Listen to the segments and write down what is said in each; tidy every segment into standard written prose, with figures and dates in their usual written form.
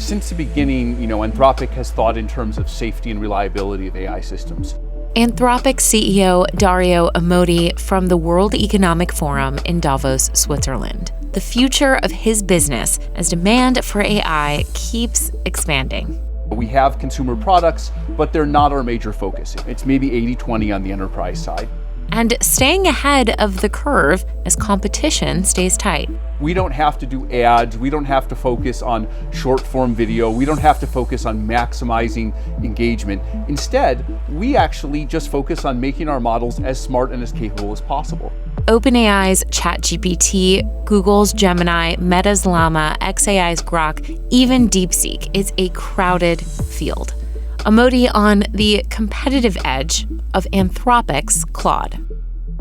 Since the beginning, Anthropic has thought in terms of safety and reliability of AI systems. Anthropic CEO Dario Amodei from the World Economic Forum in Davos, Switzerland. The future of his business as demand for AI keeps expanding. We have consumer products, but they're not our major focus. It's maybe 80-20 on the enterprise side. And staying ahead of the curve as competition stays tight. We don't have to do ads. We don't have to focus on short form video. We don't have to focus on maximizing engagement. Instead, we actually just focus on making our models as smart and as capable as possible. OpenAI's ChatGPT, Google's Gemini, Meta's Llama, xAI's Grok, even DeepSeek is a crowded field. Amodei on the competitive edge of Anthropic's Claude.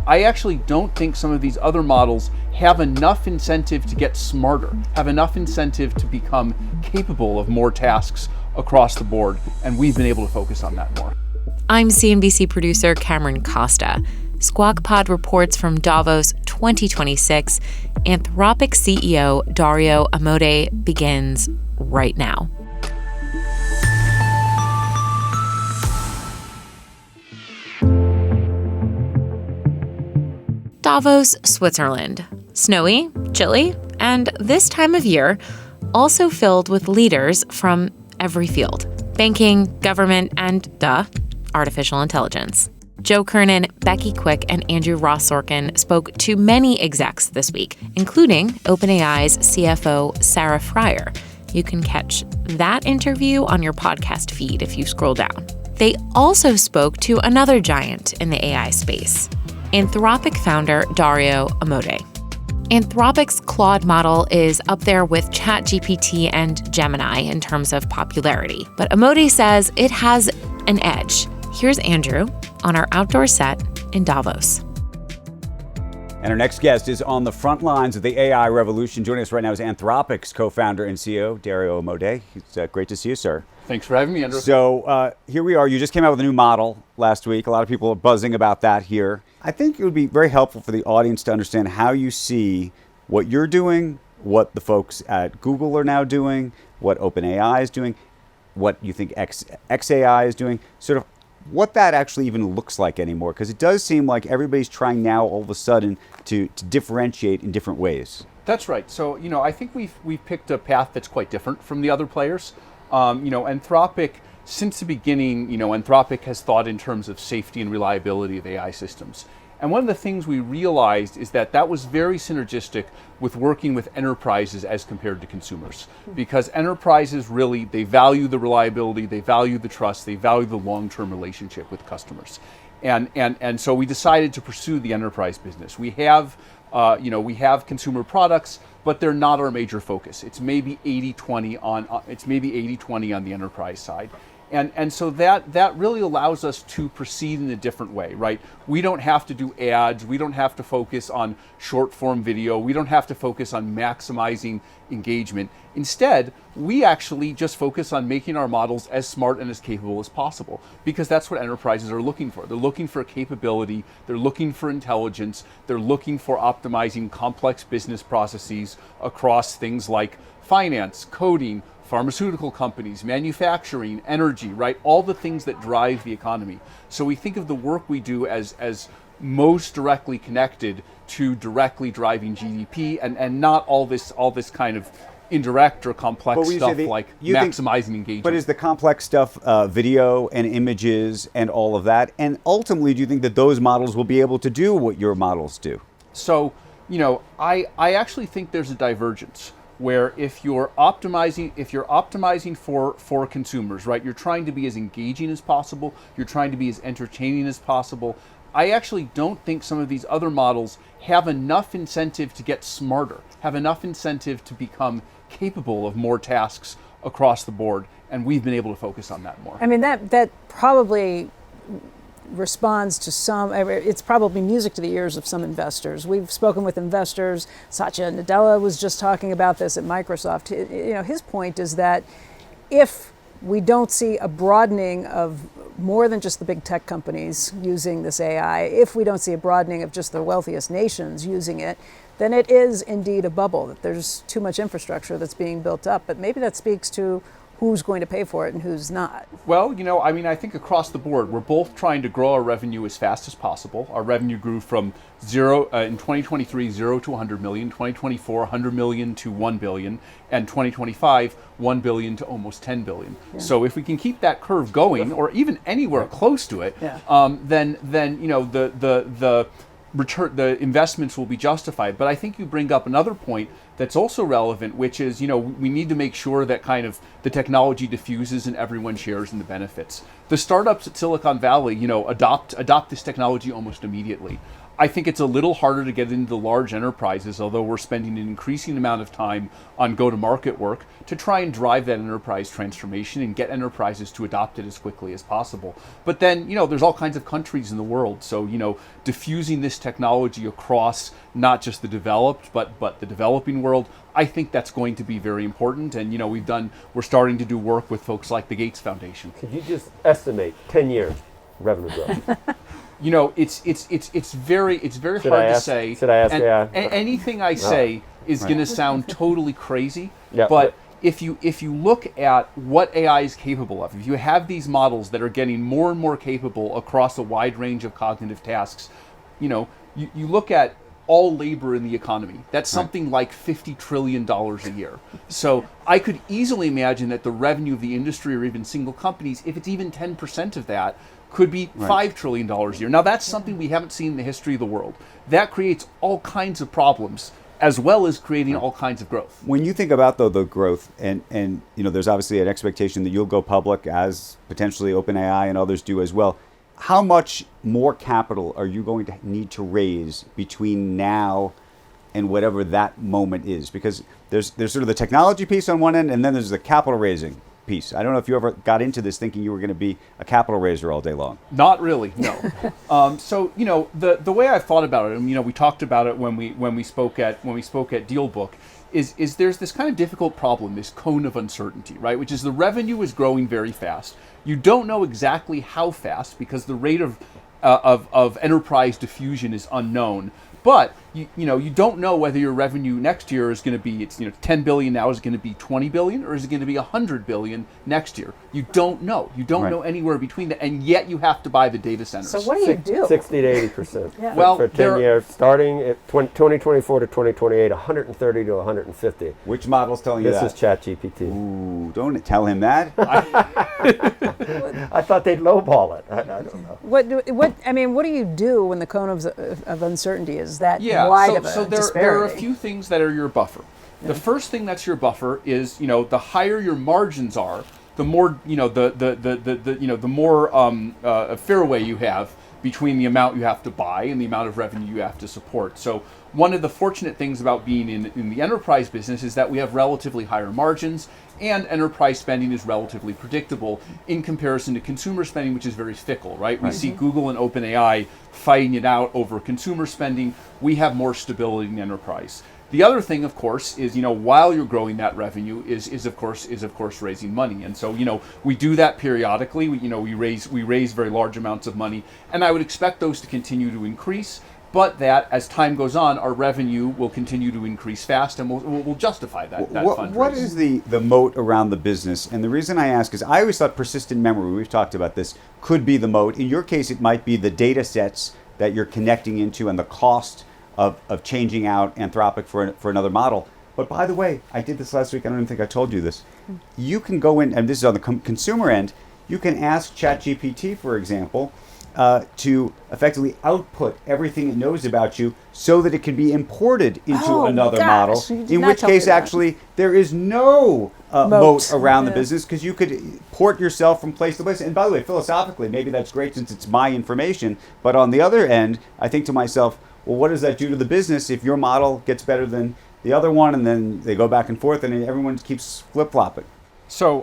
I actually don't think some of these other models have enough incentive to get smarter, have enough incentive to become capable of more tasks across the board, and we've been able to focus on that more. I'm CNBC producer Cameron Costa. Squawk Pod reports from Davos 2026. Anthropic CEO Dario Amodei begins right now. Davos, Switzerland. Snowy, chilly, and this time of year, also filled with leaders from every field. Banking, government, and, artificial intelligence. Joe Kernen, Becky and Andrew Ross Sorkin spoke to many execs this week, including OpenAI's CFO, Sarah Friar. You can catch that interview on your podcast feed if you scroll down. They also spoke to another giant in the AI space, Anthropic founder Dario Amodei. Anthropic's Claude model is up there with ChatGPT and Gemini in terms of popularity, but Amodei says it has an edge. Here's Andrew on our outdoor set in Davos. And our next guest is on the front lines of the AI revolution. Joining us right now is Anthropic's co-founder and CEO, Dario Amodei. It's great to see you, sir. Thanks for having me, Andrew. So here we are. You just came out with a new model last week. A lot of people are buzzing about that here. I think it would be very helpful for the audience to understand how you see what you're doing, what the folks at Google are now doing, what OpenAI is doing, what you think xAI is doing, sort of what that actually even looks like anymore. Because it does seem like everybody's trying now all of a sudden to differentiate in different ways. That's right. So, I think we've picked a path that's quite different from the other players. Anthropic, since the beginning, Anthropic has thought in terms of safety and reliability of AI systems. And one of the things we realized is that was very synergistic with working with enterprises as compared to consumers. Because enterprises really, they value the reliability, they value the trust, they value the long-term relationship with customers. And so we decided to pursue the enterprise business. We have consumer products, but they're not our major focus. It's maybe 80-20 on the enterprise side. And so that really allows us to proceed in a different way, right? We don't have to do ads. We don't have to focus on short form video. We don't have to focus on maximizing engagement. Instead, we actually just focus on making our models as smart and as capable as possible, because that's what enterprises are looking for. They're looking for capability. They're looking for intelligence. They're looking for optimizing complex business processes across things like finance, coding, pharmaceutical companies, manufacturing, energy, right? All the things that drive the economy. So we think of the work we do as most directly connected to directly driving GDP and not all this kind of indirect or complex stuff like maximizing engagement. But is the complex stuff video and images and all of that? And ultimately, do you think that those models will be able to do what your models do? So, I actually think there's a divergence, where if you're optimizing for consumers, right, you're trying to be as engaging as possible, you're trying to be as entertaining as possible. I actually don't think some of these other models have enough incentive to get smarter, have enough incentive to become capable of more tasks across the board, and we've been able to focus on that more. I mean, that probably responds to it's probably music to the ears of some investors. We've spoken with investors. Satya Nadella was just talking about this at Microsoft. His point is that if we don't see a broadening of more than just the big tech companies using this AI, if we don't see a broadening of just the wealthiest nations using it, then it is indeed a bubble, that there's too much infrastructure that's being built up. But maybe that speaks to who's going to pay for it and who's not. Well, I think across the board, we're both trying to grow our revenue as fast as possible. Our revenue grew from zero in 2023, 0 to 100 million, 2024, 100 million to 1 billion, and 2025, 1 billion to almost 10 billion. Yeah. So if we can keep that curve going, or even anywhere close to it, then the return, the investments will be justified. But I think you bring up another point that's also relevant, which is, we need to make sure that kind of the technology diffuses and everyone shares in the benefits. The startups at Silicon Valley, adopt this technology almost immediately. I think it's a little harder to get into the large enterprises, although we're spending an increasing amount of time on go-to-market work to try and drive that enterprise transformation and get enterprises to adopt it as quickly as possible. But then, there's all kinds of countries in the world. So, diffusing this technology across not just the developed, but the developing world, I think that's going to be very important. And, we're starting to do work with folks like the Gates Foundation. Could you just estimate 10 years revenue growth? It's very hard to say. Should I ask? Anything I say is going to sound totally crazy. Yeah, but if you look at what AI is capable of, if you have these models that are getting more and more capable across a wide range of cognitive tasks, you look at all labor in the economy. That's something like $50 trillion a year. So I could easily imagine that the revenue of the industry, or even single companies, if it's even 10% of that, could be $5 trillion a year. Now that's something we haven't seen in the history of the world. That creates all kinds of problems, as well as creating all kinds of growth. When you think about the growth, and there's obviously an expectation that you'll go public, as potentially OpenAI and others do as well. How much more capital are you going to need to raise between now and whatever that moment is? Because there's sort of the technology piece on one end, and then there's the capital raising piece. I don't know if you ever got into this thinking you were going to be a capital raiser all day long. Not really, no. So the way I thought about it, and we talked about it when we spoke at DealBook, is there's this kind of difficult problem, this cone of uncertainty, right? Which is the revenue is growing very fast. You don't know exactly how fast because the rate of enterprise diffusion is unknown. But you don't know whether your revenue next year is going to be 10 billion now, is it going to be 20 billion, or is it going to be 100 billion next year? You don't know. You don't know anywhere between that, and yet you have to buy the data centers. So what do you do? 60 to 80%. Yeah. Well, for 10 years, starting at 2024 to 2028, 130 to 150. Which model's telling you that? This is ChatGPT. Ooh, don't tell him that. I thought they'd lowball it. I don't know. What do you do when the cone of uncertainty is that wide of a disparity? There are a few things that are your buffer. Yeah. The first thing that's your buffer is the higher your margins are, the more the more fairway you have between the amount you have to buy and the amount of revenue you have to support. So one of the fortunate things about being in the enterprise business is that we have relatively higher margins, and enterprise spending is relatively predictable in comparison to consumer spending, which is very fickle, right? We see Google and OpenAI fighting it out over consumer spending. We have more stability in enterprise. The other thing, of course, is while you're growing that revenue is of course raising money, and so we do that periodically. We raise very large amounts of money, and I would expect those to continue to increase. But that as time goes on, our revenue will continue to increase fast, and we'll justify that fundraising. What is the moat around the business? And the reason I ask is I always thought persistent memory, we've talked about this, could be the moat. In your case, it might be the data sets that you're connecting into and the cost of changing out Anthropic for another model. But by the way, I did this last week. I don't even think I told you this. You can go in, and this is on the consumer end, you can ask ChatGPT, for example, to effectively output everything it knows about you so that it can be imported into another model, in which case actually there is no moat around the business, because you could port yourself from place to place. And by the way, philosophically, maybe that's great since it's my information, but on the other end, I think to myself, well, what does that do to the business if your model gets better than the other one, and then they go back and forth and everyone keeps flip-flopping? So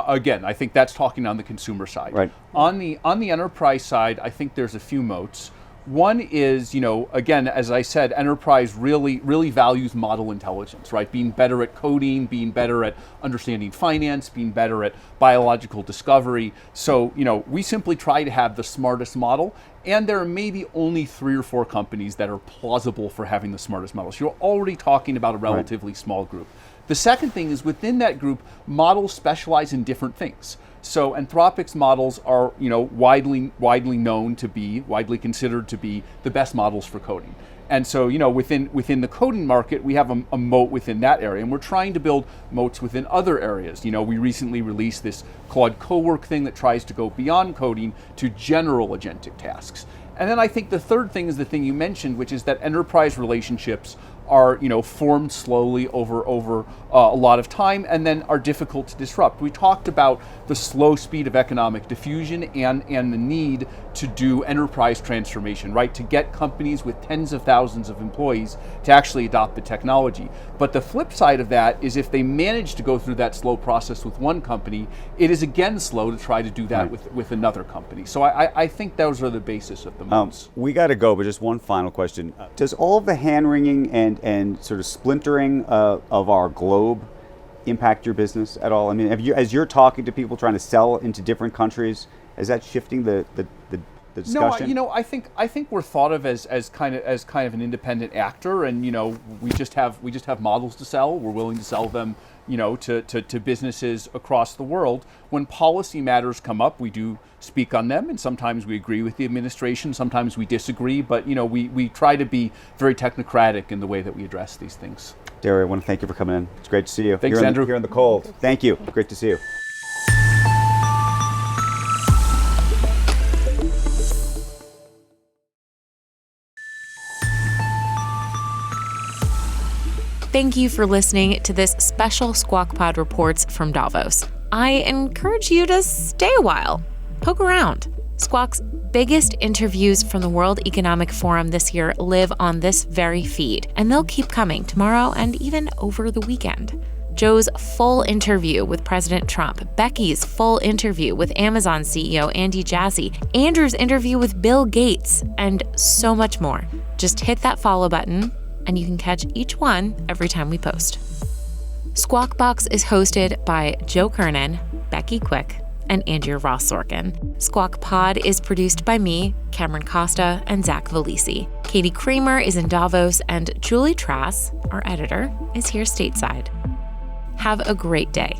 again, I think that's talking on the consumer side. Right. On the enterprise side, I think there's a few moats. One is, again, as I said, enterprise really values model intelligence, right? Being better at coding, being better at understanding finance, being better at biological discovery. So, we simply try to have the smartest model, and there are maybe only 3 or 4 companies that are plausible for having the smartest models. You're already talking about a relatively small group. The second thing is, within that group, models specialize in different things. So Anthropic's models are, widely considered to be the best models for coding. And so, within the coding market, we have a moat within that area, and we're trying to build moats within other areas. We recently released this Claude Cowork thing that tries to go beyond coding to general agentic tasks. And then I think the third thing is the thing you mentioned, which is that enterprise relationships are formed slowly over a lot of time, and then are difficult to disrupt. We talked about the slow speed of economic diffusion and the need to do enterprise transformation, right? To get companies with tens of thousands of employees to actually adopt the technology. But the flip side of that is, if they manage to go through that slow process with one company, it is again slow to try to do that with another company. So I think those are the basis of the moats. We got to go, but just one final question. Does all of the hand-wringing and sort of splintering of our globe impact your business at all? I mean, as you're talking to people trying to sell into different countries, is that shifting the discussion? No, I think we're thought of as kind of an independent actor, and we just have models to sell. We're willing to sell them, to businesses across the world. When policy matters come up, we do speak on them, and sometimes we agree with the administration, sometimes we disagree, but we try to be very technocratic in the way that we address these things. Dario, I want to thank you for coming in. It's great to see you. Thanks, Andrew. Here in the cold. Thank you. Great to see you. Thank you for listening to this special Squawk Pod Reports from Davos. I encourage you to stay a while. Poke around. Squawk's biggest interviews from the World Economic Forum this year live on this very feed, and they'll keep coming tomorrow and even over the weekend. Joe's full interview with President Trump, Becky's full interview with Amazon CEO Andy Jassy, Andrew's interview with Bill Gates, and so much more. Just hit that follow button, and you can catch each one every time we post. Squawk Box is hosted by Joe Kernen, Becky Quick, and Andrew Ross Sorkin. Squawk Pod is produced by me, Cameron Costa, and Zach Valisi. Katie Kramer is in Davos, and Julie Trass, our editor, is here stateside. Have a great day.